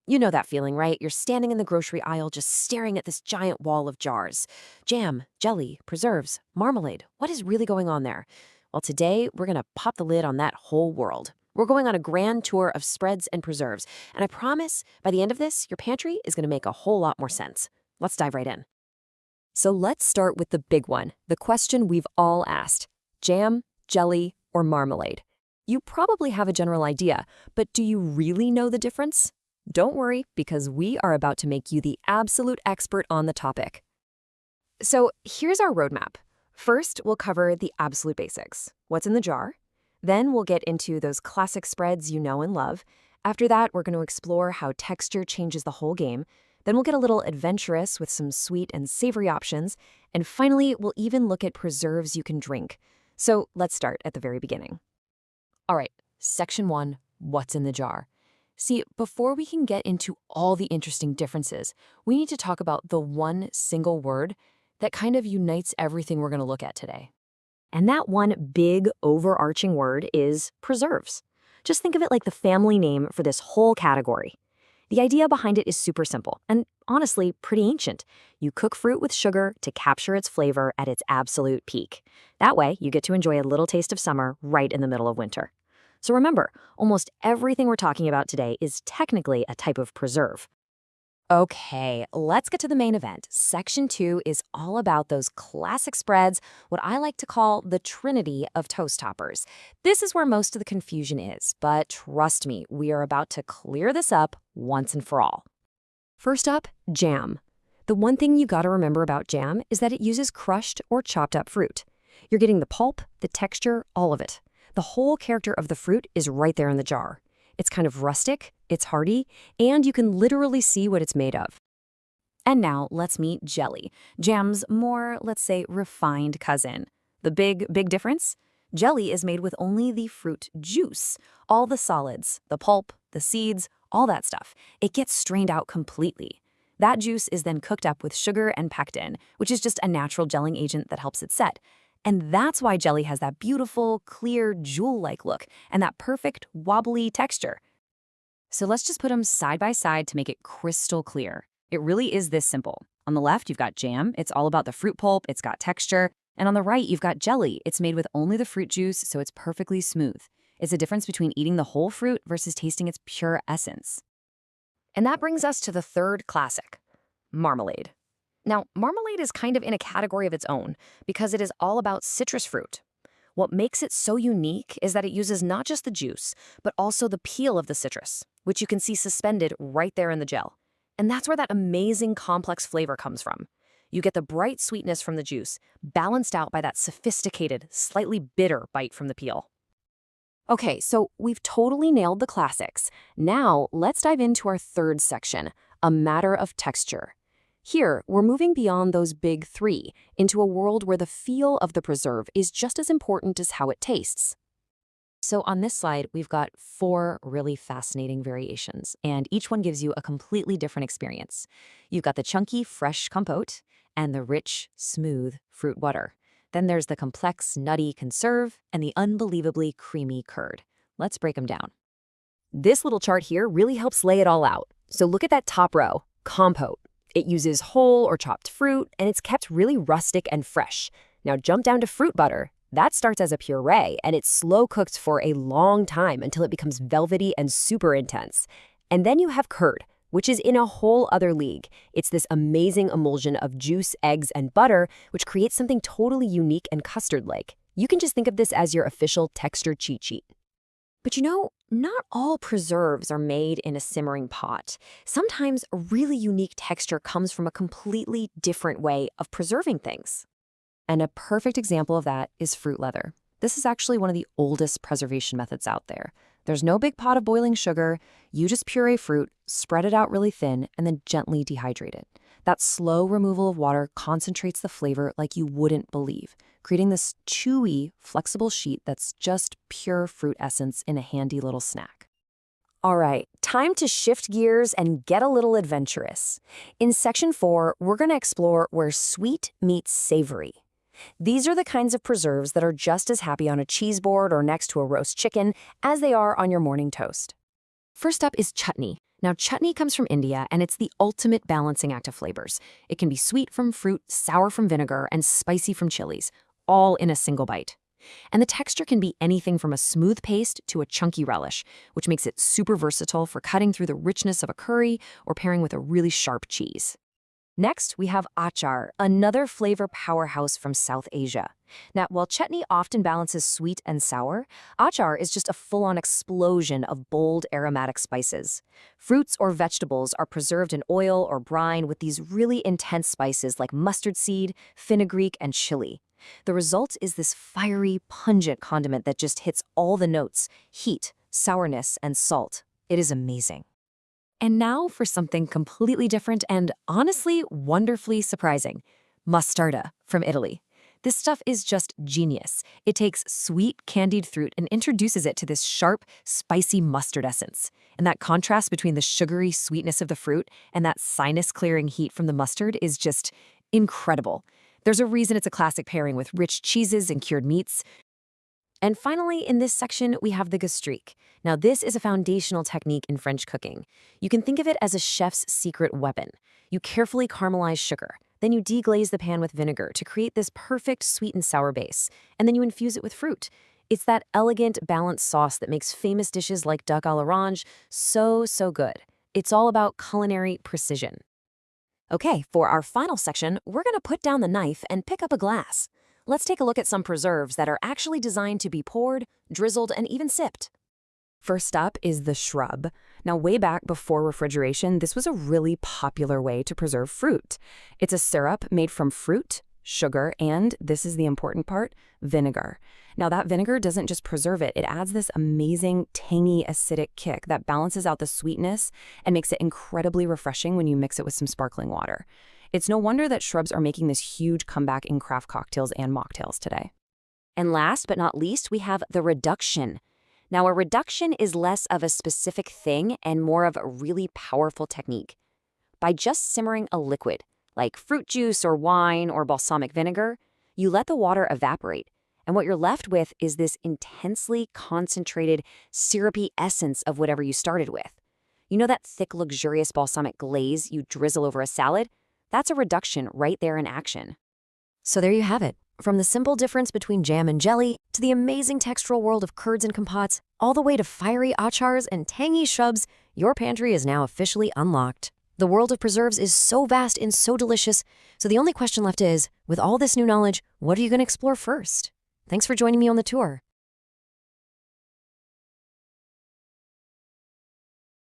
You know that feeling, right? You're standing in the grocery aisle just staring at this giant wall of jars. Jam, jelly, preserves, marmalade. What is really going on there? Well, today we're going to pop the lid on that whole world. We're going on a grand tour of spreads and preserves, and I promise by the end of this, your pantry is going to make a whole lot more sense. Let's dive right in. So let's start with the big one, the question we've all asked: jam, jelly, or marmalade? You probably have a general idea, but do you really know the difference? Don't worry, because we are about to make you the absolute expert on the topic. So here's our roadmap. First, we'll cover the absolute basics. What's in the jar? Then we'll get into those classic spreads you know and love. After that, we're going to explore how texture changes the whole game. Then we'll get a little adventurous with some sweet and savory options. And finally, we'll even look at preserves you can drink. So let's start at the very beginning. All right, section 1, what's in the jar? See, before we can get into all the interesting differences, we need to talk about the one single word that kind of unites everything we're going to look at today. And that one big overarching word is preserves. Just think of it like the family name for this whole category. The idea behind it is super simple and honestly pretty ancient. You cook fruit with sugar to capture its flavor at its absolute peak. That way, you get to enjoy a little taste of summer right in the middle of winter. So remember, almost everything we're talking about today is technically a type of preserve. Okay, let's get to the main event. Section 2 is all about those classic spreads, what I like to call the trinity of toast toppers. This is where most of the confusion is, but trust me, we are about to clear this up once and for all. First up, jam. The one thing you gotta remember about jam is that it uses crushed or chopped up fruit. You're getting the pulp, the texture, all of it. The whole character of the fruit is right there in the jar. It's kind of rustic, it's hearty, and you can literally see what it's made of. And now let's meet jelly, jam's more, let's say, refined cousin. The big difference? Jelly is made with only the fruit juice, all the solids, the pulp, the seeds, all that stuff. It gets strained out completely. That juice is then cooked up with sugar and pectin, which is just a natural gelling agent that helps it set. And that's why jelly has that beautiful, clear, jewel-like look and that perfect, wobbly texture. So let's just put them side by side to make it crystal clear. It really is this simple. On the left, you've got jam. It's all about the fruit pulp. It's got texture. And on the right, you've got jelly. It's made with only the fruit juice, so it's perfectly smooth. It's a difference between eating the whole fruit versus tasting its pure essence. And that brings us to the third classic, marmalade. Now, marmalade is kind of in a category of its own because it is all about citrus fruit. What makes it so unique is that it uses not just the juice, but also the peel of the citrus, which you can see suspended right there in the gel. And that's where that amazing complex flavor comes from. You get the bright sweetness from the juice, balanced out by that sophisticated, slightly bitter bite from the peel. Okay, so we've totally nailed the classics. Now, let's dive into our third section, a matter of texture. Here, we're moving beyond those big three into a world where the feel of the preserve is just as important as how it tastes. So on this slide, we've got 4 really fascinating variations, and each one gives you a completely different experience. You've got the chunky, fresh compote and the rich, smooth fruit butter. Then there's the complex, nutty conserve and the unbelievably creamy curd. Let's break them down. This little chart here really helps lay it all out. So look at that top row, compote. It uses whole or chopped fruit, and it's kept really rustic and fresh. Now jump down to fruit butter. That starts as a puree, and it's slow cooked for a long time until it becomes velvety and super intense. And then you have curd, which is in a whole other league. It's this amazing emulsion of juice, eggs, and butter, which creates something totally unique and custard-like. You can just think of this as your official texture cheat sheet. But you know, not all preserves are made in a simmering pot. Sometimes a really unique texture comes from a completely different way of preserving things. And a perfect example of that is fruit leather. This is actually one of the oldest preservation methods out there. There's no big pot of boiling sugar. You just puree fruit, spread it out really thin, and then gently dehydrate it. That slow removal of water concentrates the flavor like you wouldn't believe, creating this chewy, flexible sheet that's just pure fruit essence in a handy little snack. All right, time to shift gears and get a little adventurous. In section 4, we're going to explore where sweet meets savory. These are the kinds of preserves that are just as happy on a cheese board or next to a roast chicken as they are on your morning toast. First up is chutney. Now, chutney comes from India, and it's the ultimate balancing act of flavors. It can be sweet from fruit, sour from vinegar, and spicy from chilies, all in a single bite. And the texture can be anything from a smooth paste to a chunky relish, which makes it super versatile for cutting through the richness of a curry or pairing with a really sharp cheese. Next, we have achar, another flavor powerhouse from South Asia. Now, while chutney often balances sweet and sour, achar is just a full-on explosion of bold aromatic spices. Fruits or vegetables are preserved in oil or brine with these really intense spices like mustard seed, fenugreek, and chili. The result is this fiery, pungent condiment that just hits all the notes: heat, sourness, and salt. It is amazing. And now for something completely different and honestly wonderfully surprising. Mostarda from Italy. This stuff is just genius. It takes sweet candied fruit and introduces it to this sharp, spicy mustard essence. And that contrast between the sugary sweetness of the fruit and that sinus-clearing heat from the mustard is just incredible. There's a reason it's a classic pairing with rich cheeses and cured meats. And finally, in this section, we have the gastrique. Now, this is a foundational technique in French cooking. You can think of it as a chef's secret weapon. You carefully caramelize sugar. Then you deglaze the pan with vinegar to create this perfect sweet and sour base. And then you infuse it with fruit. It's that elegant, balanced sauce that makes famous dishes like duck à l'orange so good. It's all about culinary precision. Okay, for our final section, we're going to put down the knife and pick up a glass. Let's take a look at some preserves that are actually designed to be poured, drizzled, and even sipped. First up is the shrub. Now, way back before refrigeration, this was a really popular way to preserve fruit. It's a syrup made from fruit, sugar, and, this is the important part, vinegar. Now, that vinegar doesn't just preserve it, it adds this amazing, tangy, acidic kick that balances out the sweetness and makes it incredibly refreshing when you mix it with some sparkling water. It's no wonder that shrubs are making this huge comeback in craft cocktails and mocktails today. And last but not least, we have the reduction. Now, a reduction is less of a specific thing and more of a really powerful technique. By just simmering a liquid, like fruit juice or wine or balsamic vinegar, you let the water evaporate. And what you're left with is this intensely concentrated, syrupy essence of whatever you started with. You know that thick, luxurious balsamic glaze you drizzle over a salad? That's a reduction right there in action. So there you have it. From the simple difference between jam and jelly, to the amazing textural world of curds and compotes, all the way to fiery achars and tangy shrubs, your pantry is now officially unlocked. The world of preserves is so vast and so delicious, so the only question left is, with all this new knowledge, what are you going to explore first? Thanks for joining me on the tour.